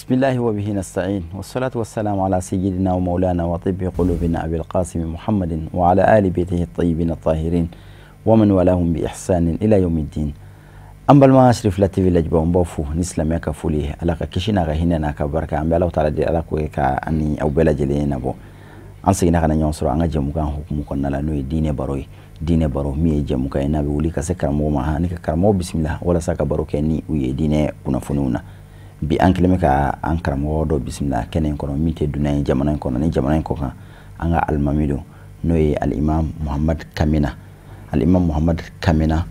بسم الله وبه نستعين والصلاة والسلام على سيدنا ومولانا وطب قلوبنا أبي القاسم محمد وعلى آل بيته الطيبين الطاهرين ومن ولاهم بإحسان إلى يوم الدين. أما المعاشر فلاتي فيلاج بومبوفو نسلم يكفوليه على كشينا غهينا كبركة أم بلاو تعالى دي على كوي كأني أو بلا جلينا بو أنسينا كنا نيونسرو أنجا جمكان حكمو كنا لانوي دين باروي دين بارو مي جمكان نبي ولي كسكرمو معها نكرمو بسم الله ولا سك بارو كني وي دين كنا فنونا bi ankileme ka ankaramo do bismillah kenen kono mite dunay jamana kono ni jamana ko kan anga almamido noy al imam Muhammad Kamina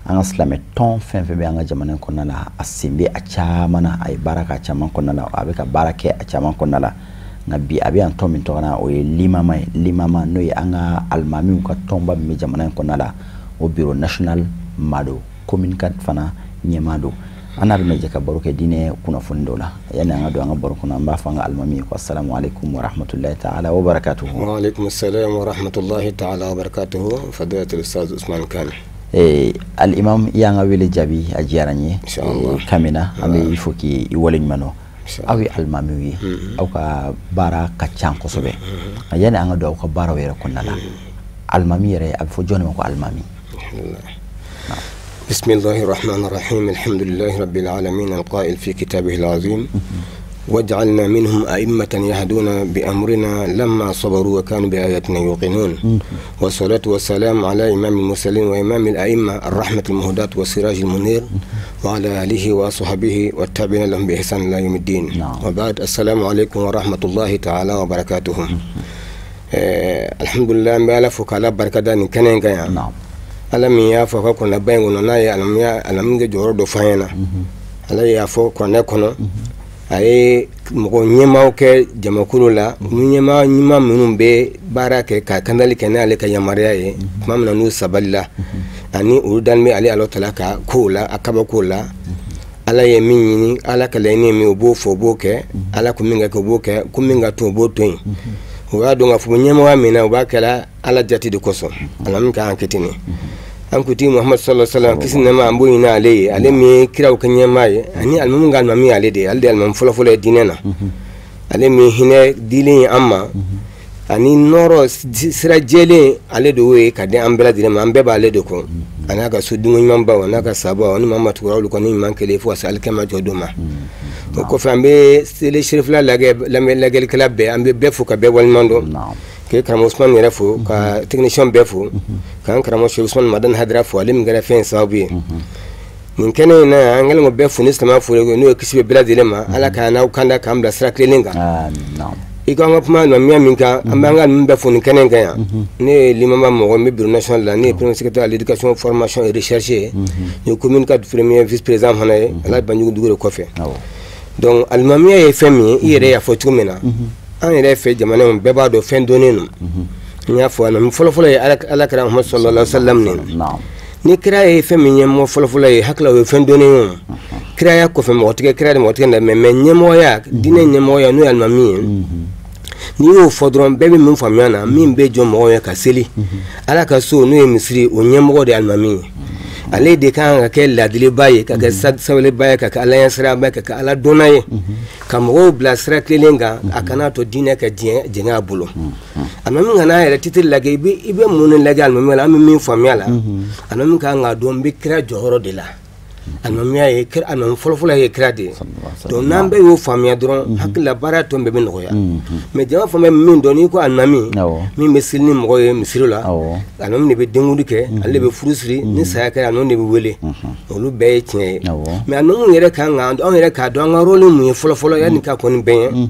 anga slame ton fen be anga jamana kono la asimbe achamana ay baraka chaman kono la abeka barake achaman kono la ngabi abi an to min to na o limama noy anga almami ko tomba mi jamana kono la o bureau national mado communicat fana nyemado anar me jaka baruke dine kuna fundola yana ngado anga barukuna mba fanga almami ko assalamu alaikum wa rahmatullahi ta'ala wa barakatuh. Wa alaikum assalam wa rahmatullahi ta'ala wa barakatuh. Fadilatul ustaz Usman Kane. Al imam yanga wele jabi ajiaranye inshallah Kamina ame ifoki iwolin mano awi almami wi au ka bara ka chanko sobe yana anga do ko bara wera kunala almami re ab fo joni ko almami. بسم الله الرحمن الرحيم الحمد لله رب العالمين القائل في كتابه العظيم وجعلنا منهم أئمة يهدون بأمرنا لما صبروا وكانوا بآياتنا يوقنون والصلاة والسلام على إمام المرسلين وإمام الأئمة الرحمة المهداة والسراج المنير وعلى آله وصحبه والتابعين لهم بإحسان إلى يوم الدين. وبعد السلام عليكم ورحمة الله تعالى وبركاته. الحمد لله ما لفك على بركة دان كنين كيان ala mi ya fo ko na bangu no na ya alam nge joro do fayena ala ya fo ko ne kono ay mo nyema ke jamakulu la nyema minum be barake ka kandali kenale ka yamariya ye mamna nu saballa ani urudan mi ali alo talaka kula akaba kula ala ye minni ala ka leni mi obo fo boke ala kuminga ko boke kuminga to botoin wa do nga fu nyema wa mina wa kala ala jati de koso alam ka anketini an kuti Muhammad sallallahu alaihi wasallam kisin nama ambo ina ale mi kira ko nyema ye ani almum ngal mami ale de alde almam folo dinena ale mi hine dilin amma ani noro sira jele ale do we kade ambela dilema ambe ba ale de ko anaka sudungo nyamba wanaka sabo oni mama turawlu ko ni mankele fo asal kama jodoma ko fambe sele shirfla lagel club be ambe be fo ka be walmando ke karamo Usman yera fo ka technician be fo kan karamo Sheikh Usman madan hadra fo alim ngara fen sabi min kene na angal mo be fo ni sama fo no kisibe bila dilema ala ka na ukanda ka ambla sra klelinga iko nga puma no miya minka ambanga mbe fo ni kene ga ne limama mo me bureau national la ne premier secrétaire à l'éducation formation et recherche ni communicat premier vice président hanaye ala banjugo dugure ko fe donc almamiya ye femi yere ya fo tumena an yɛrɛ fɛ jamana in bɛɛ b'a dɔn fɛn donnen no n y'a fɔ a na fɔlɔfɔlɔ ye ala kira Muhammad sallallahu alaihi wasallam ni kira ye fɛn min ɲɛmɔgɔ fɔlɔfɔlɔ ye hakili o ye fɛn donnen ye kiraya kɔfɛ mɔgɔtigɛ kira de mɔgɔtigɛ na mɛ ɲɛmɔgɔya diinɛ ɲɛmɔgɔya n'o ye alimami ye n'i y'o fɔ dɔrɔn bɛɛ bɛ min faamuya na min bɛ jɔ mɔgɔw ye ka seli ala ka so n'o ye misiri o ɲɛmɔgɔ de ye alimami ye ale de kan ka kɛ ladiliba ye ka kɛ sabaliba ye ka kɛ ala ɲɛsiraba ye ka kɛ ala dɔnna ye ka mɔgɔw bila sira kelen kan a kana to diinɛ ka jɛngɛ a bolo alimami kana yɛrɛ titiri lajɛ i bɛ mun de lajɛ alimami la an bɛ min faamuya la alimami kan ka dɔn n bɛ kira jɔyɔrɔ de la alimamiya ye alimami fɔlɔfɔlɔ ye kira de ye donc n'an bɛɛ y'o faamuya dɔrɔn hakili la baara tɔn bɛɛ bɛ nɔgɔya mais jama fan bɛ min dɔn n'i ko alimami min bɛ seli ni mɔgɔ ye misiri la alimami de bɛ denkuli kɛ ale de bɛ furu siri ni saya kɛra alimami de bɛ wele olu bɛɛ ye tiɲɛ ye mais alimami yɛrɛ kan ka anw yɛrɛ k'a dɔn an ka rôle mun ye fɔlɔfɔlɔ yanni ka kɔni bɛn ye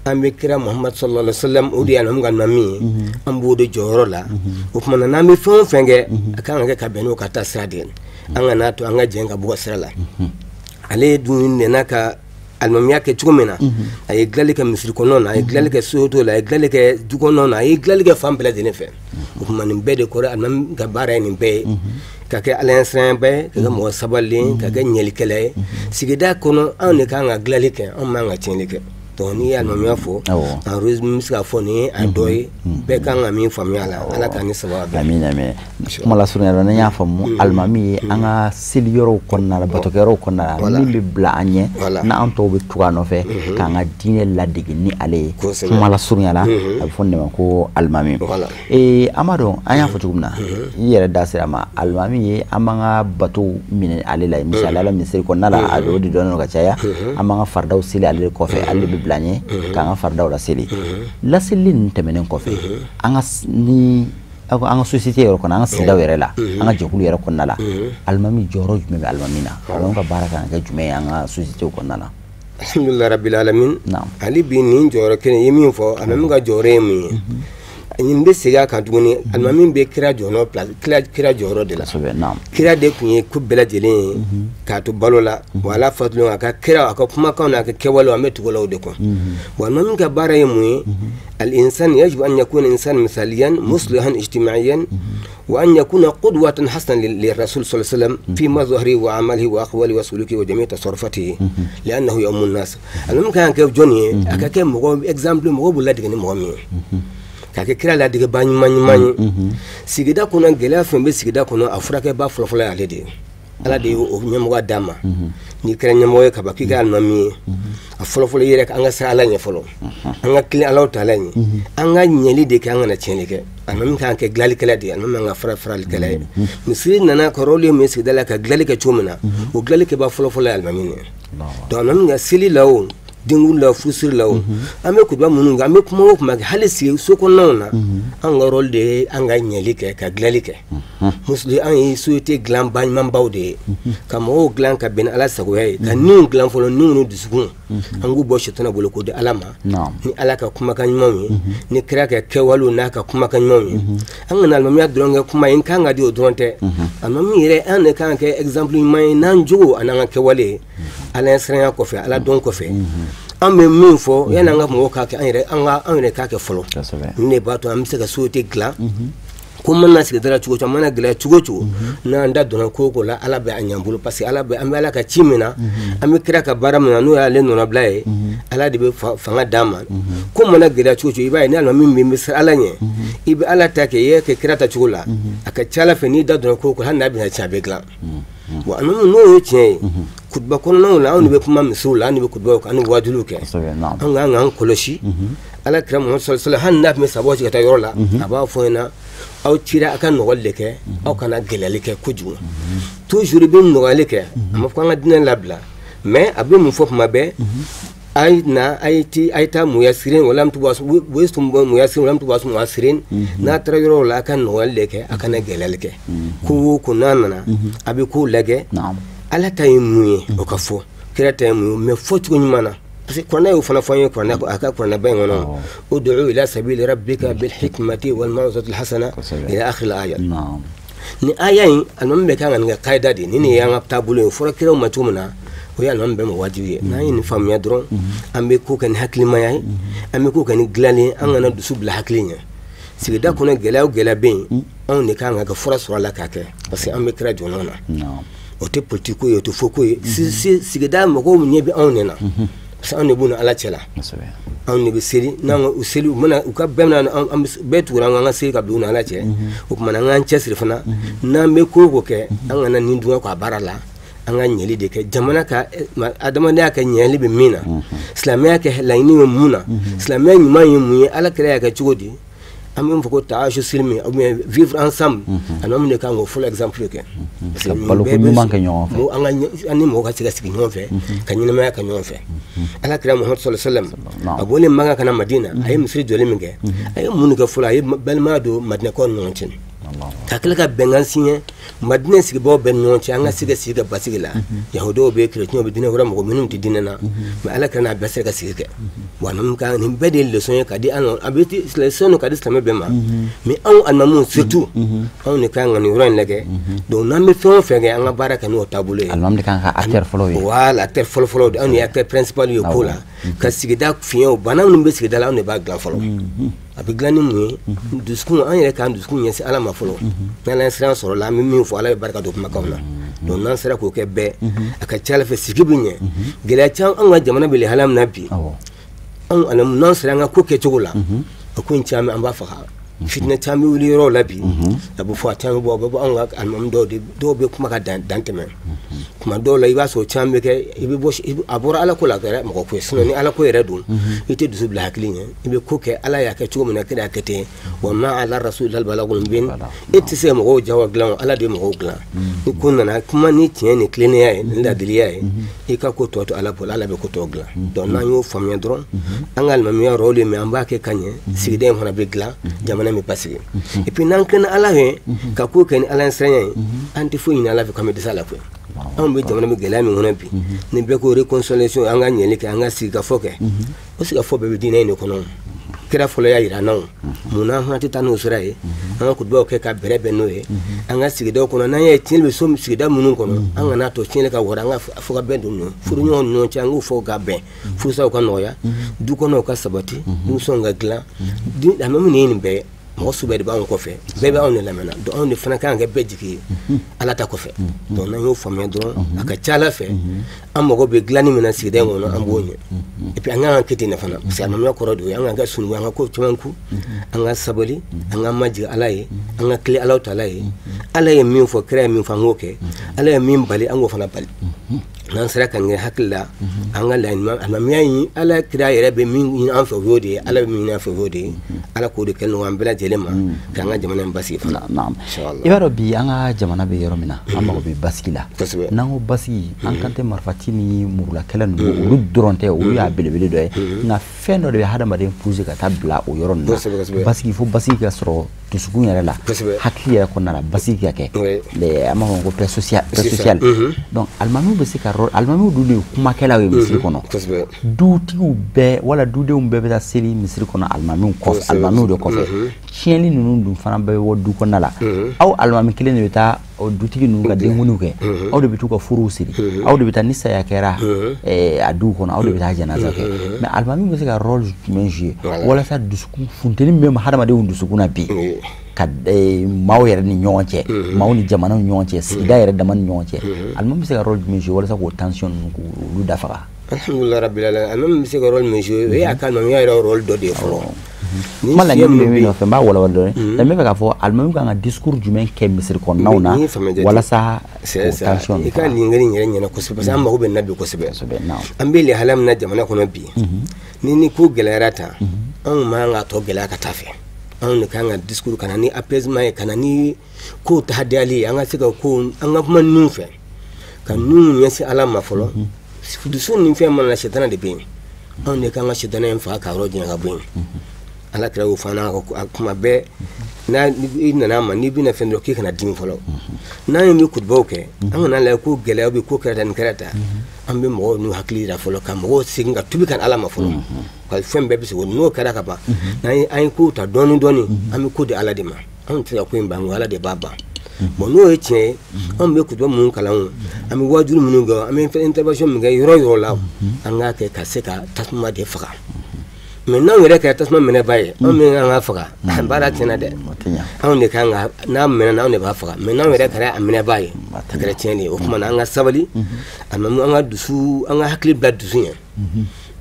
an bɛ kira Muhammad sallallahu alaihi wasallam o de ye alimami ka alimami ye an b'o de jɔyɔrɔ la o tuma na n'an bɛ fɛn o fɛn kɛ a kan ka kɛ ka bɛn n'o ka taa sira de ye an ka n'a to an ka jɛn ka bɔ sira la ale dun nana ka alimamiya kɛ cogo min na a ye dilanli kɛ misiri kɔnɔna na a ye dilanli kɛ soto la a ye dilanli kɛ du kɔnɔna na a ye dilanli kɛ fan bɛɛ lajɛlen fɛ o tuma nin bɛɛ de kɔrɔ alimami ka baara ye nin bɛɛ ye ka kɛ ala ɲɛsiranyaba ye ka kɛ mɔgɔ sabalilen ka kɛ ɲɛlikɛla ye sigida kɔnɔ anw de kan ka dilanli kɛ anw man ka tiɲɛli kɛ donc ni alimamiya fɔ en résumé se ka fɔ ni a dɔ ye bɛɛ kan ka min faamuya la ala ka ni sababa bɛn amin amin kuma la surunya la y'a faamu alimami ye an ka seli yɔrɔw kɔnɔna la batokɛ yɔrɔw kɔnɔna la min bɛ bila an ɲɛ n'an tɔw bɛ tugu a nɔfɛ k'an ka diinɛ ladege ni ale ye kuma la surunya la a bɛ fɔ nin de ma ko alimami an b'a dɔn an y'a fɔ cogo min na i yɛrɛ da sera ma alimami ye an b'an ka batow minɛ ale la misali la misiri kɔnɔna la a o de dɔnnen ka caya an b'an ka faridaw seli ale de kɔfɛ ale de bɛ bila ɲɛ k'an ka faridaw laseli laseli ninnu tɛmɛnen kɔfɛ an ka société yɛrɛ kɔnɔ an ka sigidaw yɛrɛ la an ka jɛkulu yɛrɛ kɔnɔna la alimami jɔyɔrɔ jumɛn bɛ alimami na alimami ka baara kan ka kɛ jumɛn ye an ka société kɔnɔna la alhamdulilahi rabbil alamin hali bi nin jɔyɔrɔ kelen ye min fɔ alimami ka jɔyɔrɔ ye mun ye nin bɛ segin a kan tuguni alimami bɛ kira jɔyɔrɔ de la kira de tun ye ko bɛɛ lajɛlen ye k'a to balo la wa ala fatulen a ka kira a ka kumakanw n'a ka kɛwalew an bɛ tugu o de kɔ wa alimami ka baara ye mun ye al-insan yajibu an yakuna insan misaliyan muslihan ijtimaiyan wa an yakuna qudwatan hasanan lirasul sallallahu alaihi wasallam fi mazharihi wa amalihi wa aqwalihi wa sulukihi wa jami' tasarrufatihi li'annahu yawmun nas alimami kan kɛ jɔn ye a ka kɛ mɔgɔ exemple mɔgɔ b'u ladege ni mɔgɔ min ye k'a kɛ kira ladege ba ɲuman ye sigida kɔnɔ gɛlɛya fɛn bɛ sigida kɔnɔ a furakɛba fɔlɔfɔlɔ ye ale de ye ala de ye o ɲɛmɔgɔ d'a ma n'i kɛra ɲɛmɔgɔ ye ka ban k'i kɛ alimami ye a fɔlɔfɔlɔ yɛrɛ an ka siran ala ɲɛ fɔlɔ an ka tilen alaw taala ɲɛ an ka ɲɛli de kɛ an kana tiɲɛli kɛ alimami kan ka kɛ dilanlikɛla de ye alimami an ka faralikɛla ye misiri nana kɔrɔlen min sigida la ka dilanli kɛ cogo min na o dilanli kɛba fɔlɔfɔlɔ ye alimami ye donc alimami ka seli la o dengu la fusiri la o an bɛ kutuba minnu kɛ an bɛ kuma o kuma kɛ hali sigi so kɔnɔnaw na an ka rôle de ye an ka ɲɛli kɛ ka dilanli kɛ musuli an ye société dilan baɲumanbaw de ye ka mɔgɔw dilan ka bɛn ni ala sagoya ye ka niw dilan fɔlɔ niw ni dusukun an k'u bɔ sitana bolo k'o di ala ma ni ala ka kumakan ɲumanw ye ni kira ka kɛwalew n'a ka kumakan ɲumanw ye an kana alimamiya dɔrɔn kɛ kuma ye n kan ka di o dɔrɔn tɛ alimami yɛrɛ an de kan ka kɛ exemple ɲuman ye n'an jogo ani an ka kɛwale ye ala ɲɛ siranya kɔfɛ ala dɔn kɔfɛ an bɛ min fɔ yani an ka mɔgɔw k'a kɛ an yɛrɛ k'a kɛ fɔlɔ nin de b'a to an bɛ se ka société dilan ko mana sigida la cogo cogo mana gɛlɛya cogo cogo n'an da donna ko la ala bɛ an ɲan bolo parce que an bɛ ala ka ci min na an bɛ kira ka baara min na n'o y'ale nɔnabila ye ala de bɛ fanga d'a ma ko mana gɛlɛya cogo cogo i b'a ye ni alimami min bɛ siran ala ɲɛ i bɛ ala ta kɛ i yɛ kɛ kira ta cogo la a ka ca ala fɛ n'i da donna ko hali n'a bɛna tiɲɛ a bɛ dilan wa alimami n'o ye tiɲɛ ye kutuba kɔnɔnaw la anw de bɛ kuma misiw la an de bɛ kutubaw kɛ an ni wajuliw kɛ an k'an k'an kɔlɔsi ala kira muhamadu sallallahu alaihi wasallam hali n'a tun bɛ sababu ci ka taa yɔrɔ la a b'a fɔ ɲɛna aw cira a ka nɔgɔli de kɛ aw kana gɛlɛyali kɛ kojugu toujours bɛ nɔgɔyali kɛ a ma fɔ an ka diinɛ labila mais a bɛ mun fɔ kuma bɛɛ a ye taa muyasirin wala muyasirin wala tubasu muyasirin n'a taara yɔrɔ la a ka nɔgɔyali de kɛ a kana gɛlɛyali kɛ ko n'a nana a bɛ ko lajɛ ala ta ye mun ye o ka fɔ kira ta ye mun ye mais fɔcogo ɲuman na parce que kuranɛ y'o fana fɔ an ye a ka kuranɛba in kɔnɔ ud'u ila sabili rabbika bil hikmati wal maw'izati al hasana ila akhir al aya ni aya in alimami bɛ kan ka nin kɛ kaida de ni y'an ka taabolo ye fɔra kiraw ma cogo min na o ye alimami bɛɛ ma wajibi ye n'an ye nin faamuya dɔrɔn an bɛ ko kɛ ni hakilimaya ye an bɛ ko kɛ ni dilanni ye an kana dusu bila hakili ɲɛ sigida kɔnɔ gɛlɛya o gɛlɛya bɛ yen anw de kan ka kɛ fura sɔrɔ a la k'a kɛ parce que an bɛ kira jɔnɔn na o tɛ politique ko ye o tɛ fɔ ko ye sigida mɔgɔw ɲɛ bɛ anw de na parce que anw de b'u ni ala cɛla anw de bɛ seli n'an u seli u mana u ka bɛɛ mina bɛɛ tugura an ka seli ka bila u ni ala cɛ o tuma an k'an cɛsiri fana n'an bɛ ko o ko kɛ an kana nin dun ka baara la an ka ɲɛli de kɛ jamana ka adamadenya ka ɲɛli bɛ min na silamɛya kɛ laɲini bɛ mun na silamɛya ɲuman ye mun ye ala kɛra y'a kɛ cogo di an bɛ fɔ ko taashu silmi ou bien vivre ensemble alimami de kan k'o fɔlɔ exemple kɛ parce que balo ko ɲuman kɛ ɲɔgɔn fɛ an ni mɔgɔ ka se ka sigi ɲɔgɔn fɛ ka ɲɛnamaya kɛ ɲɔgɔn fɛ ala kira muhamadu sallallahu alaihi wasallam a bɔlen Maka kana Madina a ye misiri jɔli min kɛ a ye mun kɛ fɔlɔ a ye balimaya don madinakaw ni ɲɔgɔn cɛ ka tila ka bɛnkan siɲɛ madinɛ sigibaw bɛɛ ni ɲɔgɔn cɛ an ka se ka sigi ka basigi la yahudaw bɛ chrétiens bɛ diinɛ wɛrɛ mɔgɔ minnu tɛ diinɛ na mais ala kana n'a bɛɛ se ka sigi kɛ wa nin bɛɛ de ye leçon ye ka di an a bɛ leçon ka di silamɛ bɛɛ ma mais anw alimamuw surtout anw de kan ka nin yɔrɔ in lajɛ donc n'an bɛ fɛn o fɛn kɛ an ka baara kɛ n'o taabolo ye alimamu de kan ka acteur fɔlɔ ye voilà acteur fɔlɔ de anw de ye acteur principal ye ko la ka sigida fiɲɛw bana minnu bɛ sigida la anw de b'a dilan fɔlɔ a bɛ dilan ni mun ye dusukun an yɛrɛ k'an dusukun ɲɛsin ala ma fɔlɔ n'ala ye siran sɔrɔ la an bɛ min fɔ ala bɛ barika don kumakanw na donc n'an sera k'o kɛ bɛɛ a ka ca ala fɛ sigi bɛ ɲɛ gɛlɛya caman an ka jamana bɛ lahala min na bi an alam nan siranga ko ke cogo la ko in chami an ba fa fitna chami wuli ro labi abu fa chami bo an ga almam do be kuma ka danteme kuma do la iba so chami ke ibi bo abura ala ko la ga mo ko sino ni ala ko yere dun ite du subla haklinya ibe ko ke ala ya ke cogo mena kida kete wa ma ala rasul al balagul bin ite se mo jawa glan ala de mo glan ni kunna na kuma ni tiene ni clean ya ni da diliya e ka ko to ala pol ala be ko to glan don na yo famia dron angal mam ya role me amba ke kanye sigide mo na be glan jamana mi pasigi et puis nan kana ala he ka ko ken ala enseignant anti fo ni ala fe comme de ça la ko on be jamana mi gela mi ngona bi ni be ko reconciliation anga nyeli ke anga siga foke o siga fo be dina ni ko non kira folo ya ira non muna ha tita no suraye anga ku do ke ka berebe no e anga sigida ko na ye tin be so sigida munu ko no anga na to tin ka wora anga fo ka bendu no furu nyon no changu fo ga ben fu sa ko no ya du ko no ka sabati du so nga gla di da memu ni be mo sube de ba on ko fe bebe on la mena do on de fana kan ga bejiki ala ta ko fe do na yo famé do aka chala fe am go be glani mena sigide ngono am bonye et puis anga kiti na fana parce que am ko rodo anga ga sunu anga ko tumanku anga sabali anga maji alaye anga kli ala ta alaye min fo kre min fa ngoke alaye min bali ango fana bali nan sera kan ga hakilla anga la am yayi ala kira yere be min an fa wode ala be min an fa wode ala ko de kelno am bela jelema kanga jamana basi fa na'am ibaro bi anga jamana be yoro mina amma be baskila nango basi an kante marfati ni murula kelen do ru doronte o ya belebele do na fendo de hada maden fuzi ka tabla o yoro na baski fo basi ka soro to sugun yara la hakliya ko na basi ka ke le amma ko pe social donc almanu be sika almanu du de kuma kala we misri kono du tiu be wala du de umbe be ta seli misri kono almanu ko almanu do ko fe chienli nunu dum fana be wodu ko nala aw almami kelen be ta o dutigi nu ga de hunu ke aw de bitu ko furu siri aw de bita nisa ya kera adu kono aw de bita janaza ke mais almami be sika rôle men jouer wala sa dusku funteni même hadama de dusku na bi kad maw yere ni ñonce maw ni jamana ñonce sida yere dama ñonce almam bi se rôle mi jouer wala sa ko tension ko lu dafa alhamdulillah rabbil alamin almam bi se rôle mi jouer e akal mam ya rôle do de folo mala ngi mi no fe ba wala da me ka fo almam ka nga discours du men ke misir ko nawna wala sa tension e ka lingari nyere nyena ko se parce que amma ko be nabi ko se be ambe le halam na jamana ko no bi ni ko gelerata an ma nga to gela ka tafe an kan ga discours kana ni apaisement kana ni ko ta hadali an ga sika ko an ga kuma nun fe kan nun yasi alama folo fudu sun ni fe man na shetana de bin an ne kan ga shetana en fa ka rojin ga bin ala kira wo fana ko kuma be na ina na ma ni bi na fe ndo ke kana dimi folo na yi mi kutbo ke an na la ko gele obi ko kara dan karata an be mo nu hakli da folo kam mo singa tubi kan alama folo ko fembe bi so no kara ka ba na ay ko ta doni am ko de ala de ma an tira ko imba ngala de baba mo no e che am be kutbo mun kalan am wajuru mun ga am intervention mun ga yoro la an ga ke ka se ka tasma de faka maintenant yere ka tasma mena baye on me nga faka bara tina de on ne kan na mena na on ne ba faka maintenant yere ka amena baye takere tieni o kuma na nga sabali amma nga dusu nga hakli blad dusu nya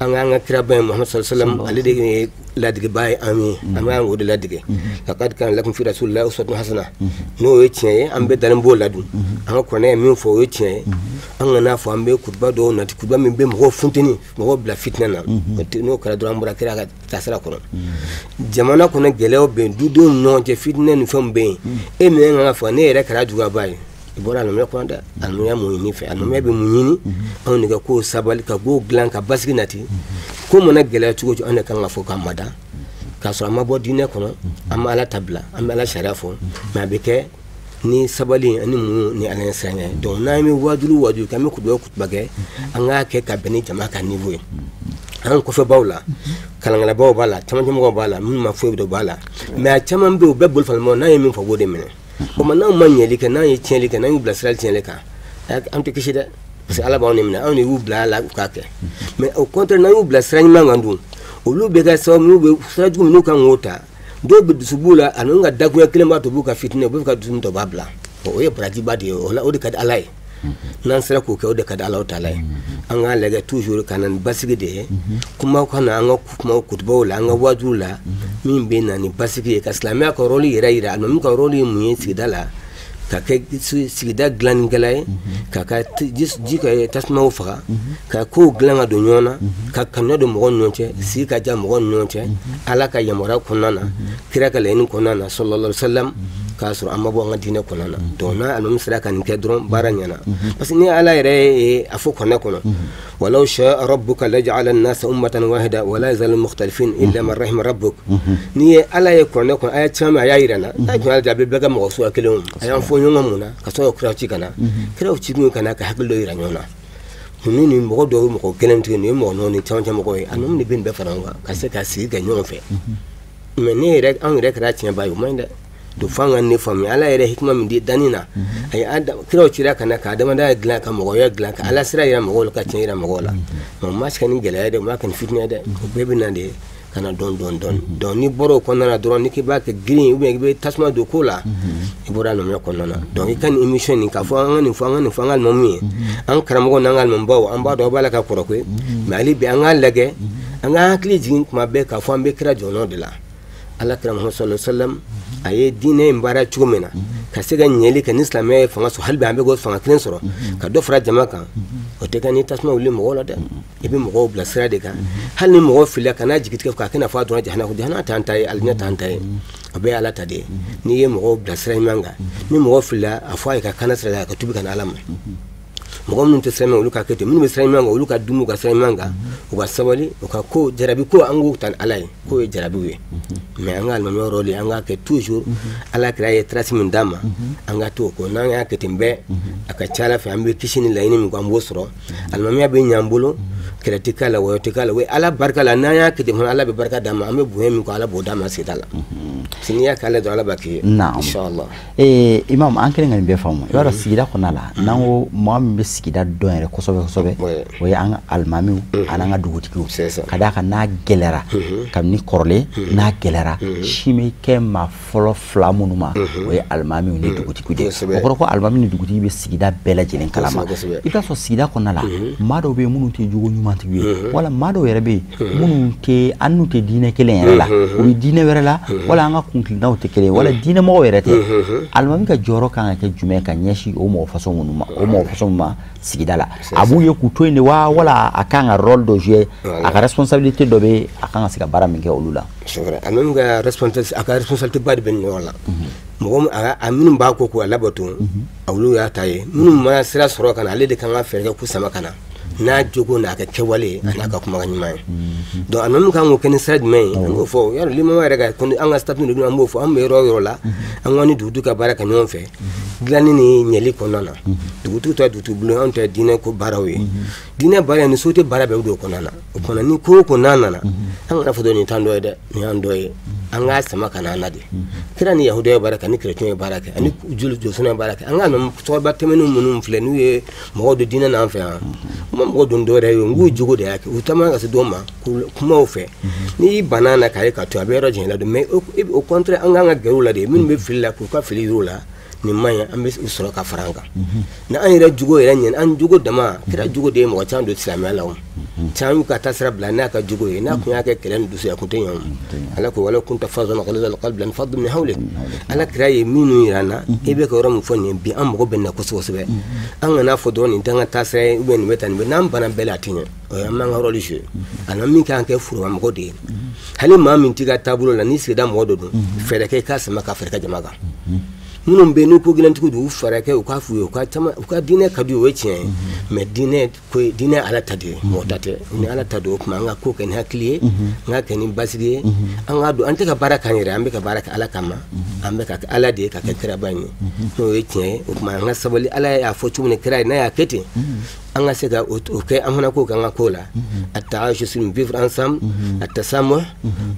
nga kira baye muhammad sallallahu alaihi wasallam ali de ladige baye ami amma ngo de ladige laqad kan lakum fi rasulillahi uswatun hasana no yetiye ambe dalan bo ladu nga ko ne min fo yetiye nga na fo ambe kutba do na kutba min be mo funtini mo bla fitna na no kala do ambura kira ka tasara ko jamana ko ne gelew be dudu no je fitna ni fam be e me nga fo ne re kala juga baye ibora no me ko nda anu ya mo ni fe anu me be mu nyini on ni ga ko sabali ka go glan ka basgi nati ko mo na gelew tugo ju ane kan nga fo ka mada ka so ma bo dine ko no amma ala tabla amma ala sharafo ma be ke ni sabali ani mu ni ala sanya don na mi wajulu ka mi ku do ku bage an ga ke ka beni jama ka niveau an ko fe bawla kala ngala baw bala tama jamo bala mun ma fo do bala mais tama be be bol fal mo na yemi fo gode mene ko man na man yeli ka na yi tienli ka na yi blasral tienli ka am te kishida parce que ala baw ni mena on ni wu bla la ka ke mais au contraire na yu blasral ma ngandu o lu be ga so mu be sraju mu kan wota do be dusubula anunga dakuya kilema to buka fitne buka dum to babla o ye praji badi o la o de kad alai n'an sera k'o kɛ o de ka di Alahu Taala ye an k'a lajɛ toujours ka na ni basigi de ye kuma kana an ka kuma kutubaw la an ka wajuw la min bɛ na ni basigi ye ka silamɛya ka rôle yɛrɛ yira alimami ka rôle ye mun ye sigida la ka kɛ sigida dilannikɛla ye ka ji ka tasumaw faga ka kow dilan ka don ɲɔgɔn na ka kanuya don mɔgɔw ni ɲɔgɔn cɛ sigi ka diya mɔgɔw ni ɲɔgɔn cɛ Ala ka yamaruya kɔnɔna na kira ka laɲini kɔnɔna na sallallahu alaihi wasallam k'a sɔrɔ an ma bɔ an ka diinɛ kɔnɔna na donc n'a alimami sera ka nin kɛ dɔrɔn baara ɲɛna parce que ni Ala yɛrɛ ye a fɔ kuranɛ kɔnɔ walaw sha'a rabbuka laja'ala an-nasa ummatan wahida wa la yazalu mukhtalifin illa man rahima rabbuk ni ye Ala ye kuranɛ kɔnɔ a ye caman a y'a yira n na n'a tun y'a lajɛ a bɛ bɛɛ kɛ mɔgɔ suguya kelen o a y'an fɔ ɲɔgɔn mun na ka sɔrɔ ka kiraw ci ka na kiraw ci kun ka na ka hakili dɔ yira ɲɔgɔn na ninnu ni mɔgɔ dɔw ye mɔgɔ kelen tigi nin ye mɔgɔ nɔɔni caman mɔgɔ ye alimami de bɛ nin bɛɛ fara ɲɔgɔn kan ka se ka sigi kɛ ɲɔgɔn fɛ mais ne yɛrɛ anw yɛrɛ kɛra tiɲɛba ye o man ɲi dɛ do fanga ne faamuya Ala yɛrɛ hikima min di danni na a ye kiraw cira ka na ka adamadenya dilan ka mɔgɔya dilan ka Ala sira yira mɔgɔw la ka tiɲɛ yira mɔgɔw la mais ma se ka ni gɛlɛya dɛ ma ka ni fitinɛ dɛ o bɛɛ bɛ na de ka na dɔn donc ni bɔra o kɔnɔna na dɔrɔn ni k'i b'a kɛ girin ou bien i bɛ tasuma don ko la i bɔra alimamiya kɔnɔna na donc i ka nin émission nin k'a fɔ an ka nin fɔ an ka nin fɔ an ka alimamiw ye an karamɔgɔ n'an ka alimamibaw an b'a dɔn aw b'a la ka kɔrɔ koyi mais hali bi an k'a lajɛ an ka hakili jigin tuma bɛɛ k'a fɔ an bɛ kira jɔyɔrɔ de la Ala kira Muhammad sallallahu alaihi wasallam a ye diinɛ in baara cogo min na ka se ka ɲɛli kɛ ni silamɛya ye fanga sɔrɔ hali bi an bɛ k'o fanga kelen sɔrɔ ka dɔ fara jama kan o tɛ kɛ ni tasuma wuli mɔgɔw la dɛ i bɛ mɔgɔw bila sira de kan hali ni mɔgɔ filila kana jigitigɛ k'a kɛ fɔ a dɔrɔn jahanama t'an ta ye alijinɛ t'an ta ye o bɛɛ ye Ala ta de ye n'i ye mɔgɔw bila sira ɲuman kan ni mɔgɔ filila a fɔ a ye ka kana sira la ka tubi ka na Ala ma mɔgɔ minnu tɛ sira ɲuman olu ka kɛ ten minnu bɛ sira ɲuman kan olu ka dumuni ka sira ɲuman kan u ka sabali u ka ko jarabi ko an k'o ta ni Ala ye k'o ye jarabiw ye mais an ka alimamiya rôle an k'a kɛ toujours Ala kira ye trace min d'an ma an ka t'o kɔ n'an y'a kɛ ten bɛɛ a ka ca Ala fɛ an bɛ kisi ni laɲini min kɔ an b'o sɔrɔ alimamiya bɛ ɲɛ an bolo kɛlɛ tɛ k'a la wɔyɔ tɛ k'a la wa Ala barika la n'an y'a kɛ ten fana Ala bɛ barika d'an ma an bɛ bonya min kɔ Ala b'o d'an ma sigida la parce que n'i y'a kɛ Ala dɔrɔn Ala b'a k'i ye inshallah imam an kelen ka nin bɛɛ faamu i b'a dɔn sigida kɔnɔna la n'an ko maa min bɛ sigida dɔn yɛrɛ kosɛbɛ o ye an ka alimamiw an'an ka dugutigiw ka d'a kan n'a gɛlɛyara kabini kɔrɔlen n'a gɛlɛyara si bɛ kɛ maa fɔlɔ fila minnu ma o ye alimamiw ni dugutigiw de o kɔrɔ ko alimami ni dugutigi bɛ sigida bɛɛ lajɛlen kalama i b'a sɔrɔ sigida kɔnɔna la maa dɔw bɛ yen minnu tɛ jogo ɲumantigiw ye wala maa dɔw yɛrɛ bɛ yen minnu tɛ an n'u tɛ diinɛ kelen yɛrɛ la u bɛ diinɛ wɛrɛ la wala an ka kuntilinaw tɛ kelen wala diinɛmɔgɔw yɛrɛ tɛ alimami ka jɔyɔrɔ kan ka kɛ jumɛn ka ɲɛsin o mɔgɔ façon minnu ma sigida la a b'u ye k'u to yen de wa wala a kan ka rôle dɔ jouer a ka responsabilité dɔ bɛ a kan ka se ka baara min kɛ olu la c'est vrai alimami ka responsabilité ba de bɛ nin yɔrɔ la mɔgɔ a minnu b'a ko k'u labato olu y'a ta ye minnu ma sira sɔrɔ ka na ale de kan ka fɛɛrɛ kɛ k'u sama ka na n'a jogo n'a ka kɛwale a n'a ka kumakan ɲuman ye donc alimami kan k'o kɛ ni sira jumɛn ye an b'o fɔ yɔrɔ limama yɛrɛ ka an ka statut de an b'o fɔ an bɛ yɔrɔ o yɔrɔ la an ka ni dugutigiw ka baara kɛ ɲɔgɔn fɛ dilanni ni ɲɛli kɔnɔna na dugutigiw ta dugutigi bolo anw tɛ diinɛ ko baaraw ye diinɛ baara ni so tɛ baara bɛɛ don o kɔnɔna na o kɔnɔ ni ko o ko n'a nana an kana fɔ dɔrɔn nin t'an dɔ ye dɛ nin y'an dɔ ye an k'a sama ka n'an na de kira ni yahudiya ye baara kɛ ani kerecɛnw ye baara kɛ ani jɔsɔnw ye baara kɛ an ka cɛkɔrɔba tɛmɛnenw minnu filɛ n'u ye mɔgɔw don diinɛ n'an fɛ yan u ma mɔgɔ don dɔwɛrɛ ye n k'u jogo de y'a kɛ u taama ka se dɔw ma kumaw fɛ n'i banna na k'a ye ka to a bɛ yɔrɔ janya la don mais au contraire an k'an ka gɛrɛ u la de minnu bɛ fili la k'u ka fili yir'u la nin man ɲi an bɛ sɔrɔ ka fara an kan ni an yɛrɛ jogo yɛrɛ ɲɛna an jogo dama kira jogo de ye mɔgɔ caman don silamɛya la o caman y'u ka taasira bila n'a ka jogo ye n'a kun y'a kɛ kɛlɛ ni dusu ye a kun tɛ ɲɛ o ala ko wala kunta fazɔn ghalizal qalbi lanfaddu min hawlik ala kira ye minnu yira an na i bɛ ka yɔrɔ min fɔ nin ye bi an mago bɛ nin na kosɛbɛ an kana fɔ dɔrɔn nin t'an ka taasira ye nin bɛ tan nin bɛ n'an bana bɛɛ la a tɛ ɲɛ o ye an b'an ka rôle jouer a na min kan kɛ forobamɔgɔ de ye hali maa min t'i ka taabolo la n'i sigida mɔgɔ dɔ don fɛɛrɛ kɛ i k'a sama ka fɛɛrɛ kɛ jama kan minnu bɛ yen n'u ko gɛlɛntigiw don u fɛɛrɛ kɛ u k'a f'u ye u ka diinɛ ka di o ye tiɲɛ ye mais diinɛ Ala ta de ye mɔgɔ ta tɛ ni Ala ta don o tuma an ka ko kɛ ni hakili ye an ka kɛ ni basigi ye an ka don an tɛ ka baara k'an yɛrɛ an bɛ ka baara kɛ Ala kama an bɛ ka kɛ Ala de ye ka kɛ kiraba in ye n'o ye tiɲɛ ye o tuma an ka sabali Ala y'a fɔ cogo min kira ye n'a y'a kɛ ten an ka se ka o kɛ an fana k'o k'an ka ko la a ta'ayush vivre ensemble a tasamuh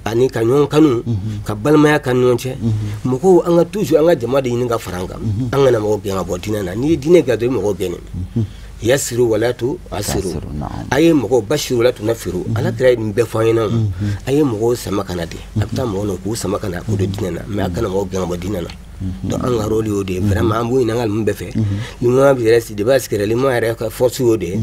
ani ka ɲɔgɔn kanu ka balimaya ka ɲɔgɔn cɛ mɔgɔw an ka toujours an ka jama de ɲini ka fara an kan an kana mɔgɔw gɛn ka bɔ diinɛ na n'i ye diinɛ gɛn dɔrɔn i mɔgɔw gɛnnen yasiru wala tu asiru a ye mɔgɔw bashiru wala tu nafiru ala kira ye nin bɛɛ fɔ an ɲɛna a ye mɔgɔw sama ka na de a bɛ taa mɔgɔw k'u sama ka na k'u don diinɛ na mais a kana mɔgɔw gɛn ka bɔ diinɛ na donc an ka rôle y'o de ye vraiment an b'o ɲini an ka alimamu bɛɛ fɛ limama bi yɛrɛ de b'a sigɛrɛ limama yɛrɛ ka force y'o de ye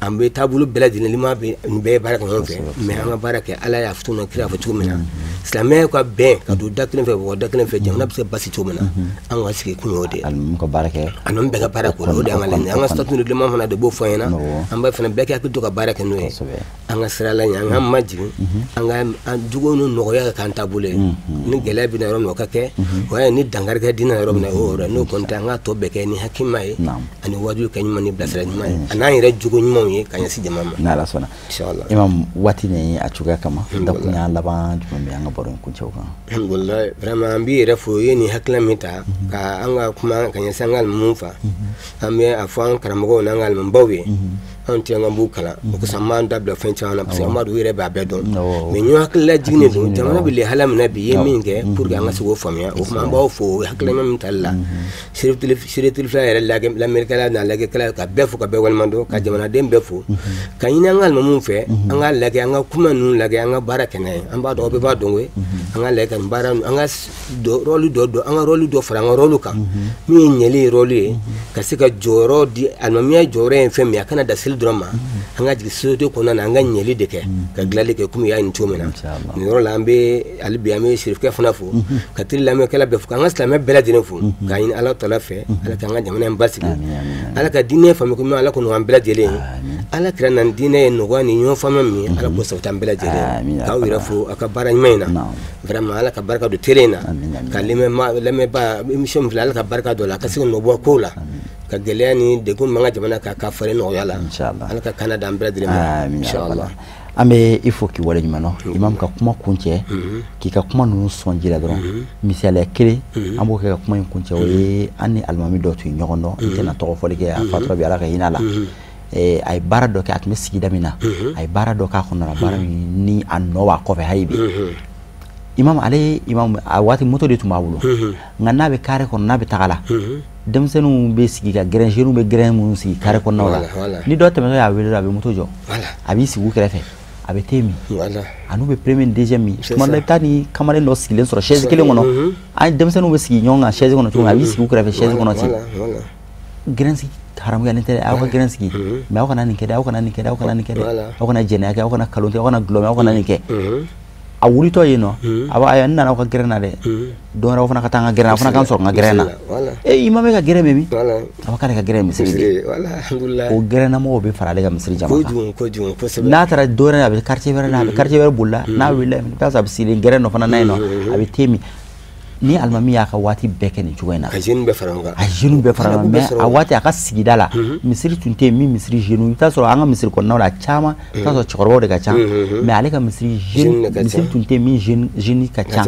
an bɛ taabolo bɛɛ lajɛlen limama bɛ nin bɛɛ ye baara kɛ ɲɔgɔn fɛ mais an ka baara kɛ ala y'a fɔ na kira y'a fɔ cogo min na silamɛya ka bɛn ka don da kelen fɛ bɔ da kelen fɛ jamana bɛ se basi cogo min na an ka sigi kun y'o de ye alimamu ka baara kɛ alimamu bɛɛ ka baara kɛ o de y'an ka laɲini an ka statut de limama fana de b'o fɔ an ɲɛna an b'a fana bɛɛ kɛ hakili to ka baara kɛ n'o ye an ka sira la ɲɛ an ka majigin an ka jugu ni nɔgɔya k'an taabolo ye ni gɛlɛya bɛ na yɔrɔ min o ka kɛ o ye ni dankarikɛ dina yɔrɔ min na o yɔrɔ n'o kɔni tɛ an ka tɔ bɛɛ kɛ ni hakilima ye ani wajibi kɛ ɲuman ni bilasira ɲuman ye a n'an yɛrɛ jogo ɲumanw ye ka ɲɛsin jama ma n'ala sɔnna inshallah imam waati ni a cogoya kama da kun ya laban jumɛn bɛ an ka baro in kuncɛw kan alhamdulillah vraiment an b'i yɛrɛ fo ye ni hakilina min ta ka an ka kuma ka ɲɛsin an ka alimamu fa an bɛ a fɔ an karamɔgɔw n'an ka alimamubaw ye an tɛ an ka b'u kalan o kosɔn an b'an dabila fɛn caman na parce que an b'a dɔn u yɛrɛ b'a bɛɛ dɔn mais ɲɔ hakilila jiginnen don jamana bɛ lahala min na bi i ye min kɛ pour que an ka se k'o faamuya o kuma an b'aw fo hakilina min tali la seeretelefila yɛrɛ lamɛnnikɛla n'a lajɛkɛla ka bɛɛ fo ka bɛɛ waleɲumandɔn ka jamanaden bɛɛ fo ka ɲini an ka alimamuw fɛ an ka lajɛ an ka kuma ninnu lajɛ an ka baara kɛ n'a ye an b'a dɔn aw bɛɛ b'a dɔn koyi an ka lajɛ ka nin baara an ka rôle dɔ an ka rôle dɔ fara an ka rôle kan min ye ɲɛli ye rôle ye ka se ka jɔyɔrɔ di alimamiya jɔyɔrɔ ye fɛn min ye a kana da seli dɔrɔn ma an ka jigin société kɔnɔna na an ka ɲɛli de kɛ ka dilanli kɛ komi y'a ɲini cogo min na nin yɔrɔ la an bɛ hali bi an bɛ serifukɛ fana fo ka teli lamɛnkɛla bɛɛ fo k'an ka silamɛ bɛɛ lajɛlen fo k'a ɲini ala tala fɛ ala k'an ka jamana in basigi ala ka diinɛ faamu komi ala ko nɔgɔya an bɛɛ lajɛlen ye ala kɛra na diinɛ ye nɔgɔya ni ɲɔgɔn faamuya min ye ala k'o sabati an bɛɛ lajɛlen k'aw yɛrɛ fo a ka baara ɲuman in na vraiment ala ka barika don tele in na ka lamɛnba émission min filɛ ala ka barika don a la a ka se ka nɔ bɔ kow la ka gɛlɛya ni degun min b'an ka jamana kan ka fari nɔgɔya la ala ka kan da an bɛɛ lajɛlen ma inshallah an bɛ i fo k'i wale ɲuman dɔn imam ka kuma kuncɛ k'i ka kuma ninnu sɔn ji la dɔrɔn misaliya kelen an b'o kɛ ka kuma in kuncɛ o ye an ni alimami dɔ tun ye ɲɔgɔn dɔn n tɛna tɔgɔ fɔli kɛ a fatura bi ala ka hinɛ a la a ye baara dɔ kɛ a tun bɛ sigida min na a ye baara dɔ k'a kɔnɔna na baara min ni a nɔ b'a kɔfɛ hali bi imam ale imam a waati moto de tun b'a bolo nka n'a bɛ kare kɔnɔ n'a bɛ taga la denmisɛnninw bɛ sigi ka gɛrɛn jeunes bɛ gɛrɛn minnu sigi kare kɔnɔnaw la ni dɔ tɛmɛtɔ y'a wele a bɛ moto jɔ a b'i sigi u kɛrɛfɛ a bɛ te min a n'u bɛ premier deuxième min tuma dɔ la i bɛ taa ni kamalen dɔ sigilen sɔrɔ chaise kelen kɔnɔ an denmisɛnninw bɛ sigi ɲɔgɔn kan chaise kɔnɔ cogo min a b'i sigi u kɛrɛfɛ chaise kɔnɔ ten gɛrɛn sigi haramuya ni tɛ aw ka gɛrɛn sigi mais aw kana nin kɛ dɛ aw kana nin kɛ dɛ aw kana nin kɛ dɛ aw kana jɛnɛya kɛ aw kana kalon kɛ aw kana gulɔ mɛ aw kana nin kɛ a wulitɔ yen nɔ a b'a n nana aw ka gɛrɛn na dɛ don wɛrɛ aw fana ka taa n ka gɛrɛn a fana kan sɔrɔ n ka gɛrɛn na i ma bɛ ka gɛrɛn bɛ min a b'a k'ale ka gɛrɛn misiri de o gɛrɛnnamɔgɔw bɛ fara ale ka misiri jama kan n'a taara don wɛrɛ a bɛ quartier wɛrɛ la a bɛ quartier wɛrɛ bolila n'a wulila i bɛ taa sɔrɔ a bɛ sigilen gɛrɛn dɔ fana na yen nɔ a bɛ te min ni alimami y'a ka waati bɛɛ kɛ nin cogo in na a jeunes bɛɛ fara ɲɔgɔn kan a jeunes bɛɛ fara ɲɔgɔn kan mais a waati a ka sigida la misiri tun tɛ yen min misiri jeunes i bɛ taa sɔrɔ an ka misiri kɔnɔnaw la caman i bɛ taa sɔrɔ cɛkɔrɔbaw de ka ca mais ale ka misiri jeune misiri tun tɛ yen min jeunes ka ca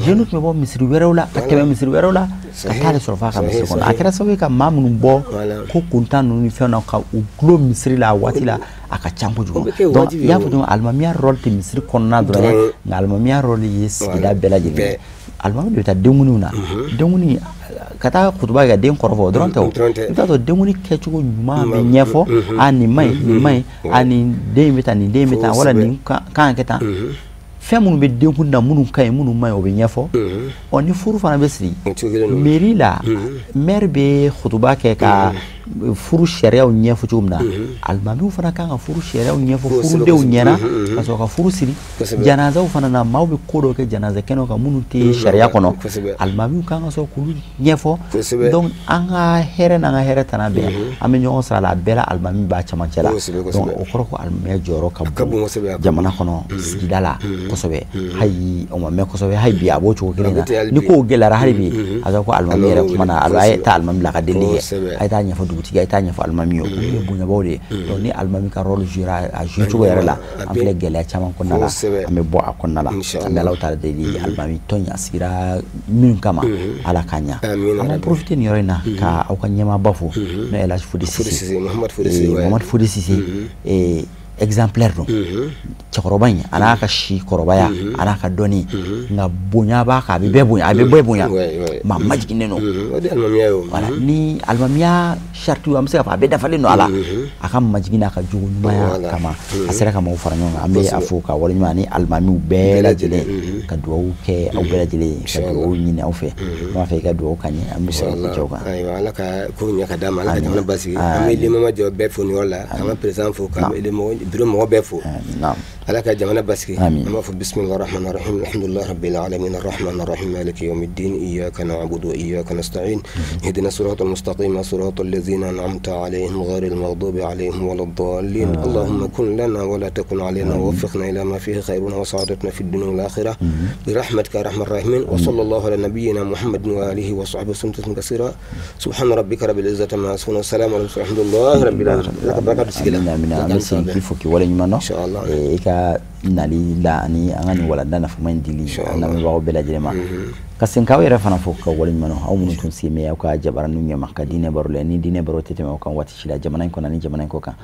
jeunes tun bɛ bɔ misiri wɛrɛw la ka tɛmɛ misiri wɛrɛw la ka taa de sɔrɔ f'a ka misiri kɔnɔ a kɛra sababu ye ka maa minnu bɔ ko kuntan ninnu ni fɛnw na ka u gulon misiri la a waati la a ka ca kojugu donc i y'a fɔ cogo alimamiya rôle tɛ misiri kɔnɔna dɔrɔn nka alimamiya rôle ye sigida bɛɛ lajɛlen alimami de bɛ taa denkudiw na denkuni ka taa kutuba kɛ den kɔrɔfɔ dɔrɔn tɛ o i bɛ taa sɔrɔ denkuni kɛcogo ɲuman bɛ ɲɛfɔ a nin man ɲi nin man ɲi a nin den in bɛ tan nin den in bɛ tan wala nin kan ka kɛ tan fɛn minnu bɛ denkuni na minnu ka ɲi minnu man ɲi o bɛ ɲɛfɔ ɔ ni furu fana bɛ siri mairie la maire bɛ kutuba kɛ ka furu sariyaw ɲɛfɔ cogo min na alimamiw fana kan ka furu sariyaw ɲɛfɔ furudenw ɲɛna ka sɔrɔ ka furu siri janazaw fana na maaw bɛ ko dɔ kɛ janaza kɛnɛw kan minnu tɛ sariya kɔnɔ alimamiw kan ka sɔrɔ k'olu ɲɛfɔ donc an ka hɛrɛ n'an ka hɛrɛ tana bɛn an bɛ ɲɔgɔn sɔrɔ a la a bɛɛ la alimami b'a camancɛ la donc o kɔrɔ ko alimamiya jɔyɔrɔ ka bon jamana kɔnɔ sigida la kosɛbɛ hali o ma mɛn kosɛbɛ hali bi a b'o cogo kelen na ni kow gɛlɛyara hali bi a bɛ ko alimami yɛrɛ kuma na a ye taa alimami la ka delili kɛ a ye taa ɲɛfɔ dugutigi a ye taa ɲɛfɔ alimami ye o ye bonyabaw de ye donc ni alimami ka rôle jouera a joue cogo yɛrɛ la an filɛ gɛlɛya caman kɔnɔna la an bɛ bɔ a kɔnɔna la an bɛ Alahu taala deli alimami tɔn a sigira minnu kama ala k'a ɲa an b'a profiter nin yɔrɔ in na ka aw ka ɲɛmaaba fo n'o ye Elhaji Fode Sise Mamadu Fode Sise exemplaire don cɛkɔrɔba in a n'a ka si kɔrɔbaya a n'a ka dɔnni nka bonya b'a kan a bɛ bɛɛ bonya a bɛ bɛɛ bonya maa majiginen don voilà ni alimamiya saritiw an bɛ se k'a fɔ a bɛɛ dafalen don a la a ka majigin n'a ka jogo ɲumanya kama a sera ka maaw fara ɲɔgɔn kan an bɛ a fɔ ka waleɲuman ni alimamiw bɛɛ lajɛlen ka dugawu kɛ aw bɛɛ lajɛlen ka dugawu ɲini aw fɛ n b'a fɛ i ka dugawu k'an ye an bɛ sɔrɔ k'o kɛ o kan. Ayiwa ala ka ko ɲɛ ka d'a ma ala ka jamana basigi an bɛ limamajɔ bɛɛ fo nin yɔrɔ la an ka président fo ka bureau mɔgɔ bɛɛ fo ala ka jamana basigi an b'a fɔ bisimilahi rahmani rahim alhamdulillahi rabbil alamin arrahmani arrahim maliki yawmiddin iyyaka na'budu wa iyyaka nasta'in ihdina siratal mustaqim siratal ladzina an'amta alaihim ghayril maghdubi alaihim waladdallin allahumma kun lana wa la takun alaina ووفقنا إلى ما فيه خيرنا وسعادتنا في الدنيا والآخرة برحمتك يا أرحم الراحمين وصلى الله على نبينا محمد وآله وصحبه وسلم كثيرا سبحان ربك رب العزة عما يصفون والسلام على المرسلين الحمد لله رب العالمين إن شاء الله nali la ani an ka nin walanda nafa man dili an lamɛnbagaw bɛɛ lajɛlen ma ka senkaw yɛrɛ fana fo ka waleɲuman aw minnu tun se mɛ aw ka jabaraninw ɲɛma ka diinɛ baro la ni diinɛ baro tɛ tɛmɛ aw kan waati si la jamana in kɔnɔ ani jamana in kɔ kan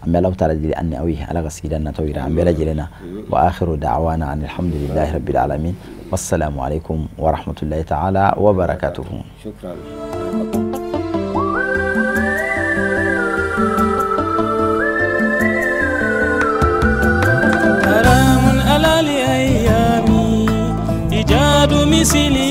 an bɛ Alahu taala deli an ni aw ye ala ka sigida nataw yira an bɛɛ lajɛlen na wa akhiru da'wana alhamdulillahi rabbil alamin wassalamu alaikum wa rahmatullahi ta'ala wa barakatuhu. مثلي